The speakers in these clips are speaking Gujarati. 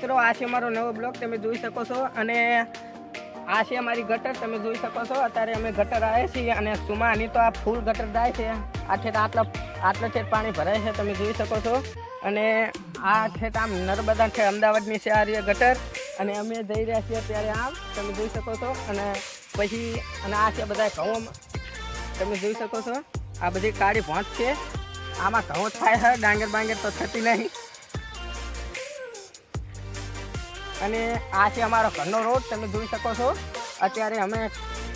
મિત્રો, આ છે મારો નવો બ્લોગ, તમે જોઈ શકો છો. અને આ છે અમારી ગટર, તમે જોઈ શકો છો. અત્યારે અમે ગટર આવે છીએ અને સુમાની તો આ ફૂલ ગટર જાય છે. આ ઠેઠ આટલો ઠેઠ પાણી ભરાય છે, તમે જોઈ શકો છો. અને આ ઠેઠ આમ નર્મદા છે, અમદાવાદની છે આ ગટર. અને અમે જઈ રહ્યા છીએ ત્યારે આમ, તમે જોઈ શકો છો. અને પછી અને આ છે બધા ઘઉં, તમે જોઈ શકો છો. આ બધી કાળી ભોંત છે, આમાં ઘઉં થાય છે, ડાંગર બાંગર તો થતી નહીં. અને આ છે અમારો ઘરનો રોડ, તમે જોઈ શકો છો. અત્યારે અમે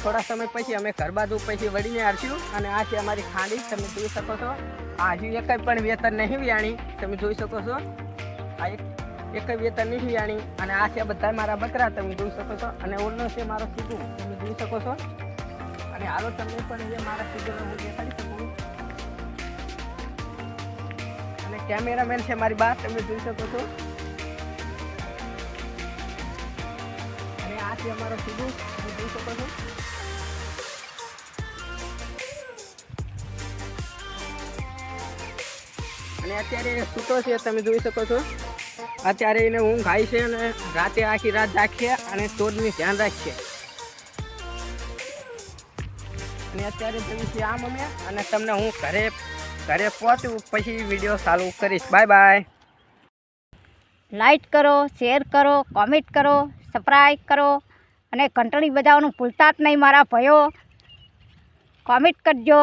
થોડા સમય પછી અમે ઘર બાજુ પછી વળીને આવીશું. અને આ છે અમારી ખાંડી, તમે જોઈ શકો છો. આ હજુ એક પણ વેતન નહીં વ્યાણી, તમે જોઈ શકો છો. આ એક વેતન નહીં વ્યાણી. અને આ છે બધા મારા બકરા, તમે જોઈ શકો છો. અને ઓલનો છે મારો સીધું, તમે જોઈ શકો છો. અને હાલો તમને પણ એ મારા સીધું હું દેખાડી શકું. અને કેમેરામેન છે મારી બા, તમે જોઈ શકો છો. આ છે અમારો સીધું, તમે જોઈ શકો છો. અને અત્યારે સૂતો છે, તમે જોઈ શકો છો. અત્યારે એને ઊંઘ આવી છે અને રાતે આખી રાત જાગશે અને ચોરની ધ્યાન રાખશે. અને અત્યારે જઈએ છીએ આમ અમે, અને તમને હું ઘરે પહોંચું પછી વિડીયો ચાલુ કરીશ. Bye bye. લાઈક કરો, શેર કરો, કોમેન્ટ કરો, સબસ્ક્રાઈબ કરો અને ઘંટડી બજાવવાનું ભૂલતા જ નહીં મારા ભાઈઓ. કોમેન્ટ કરજો.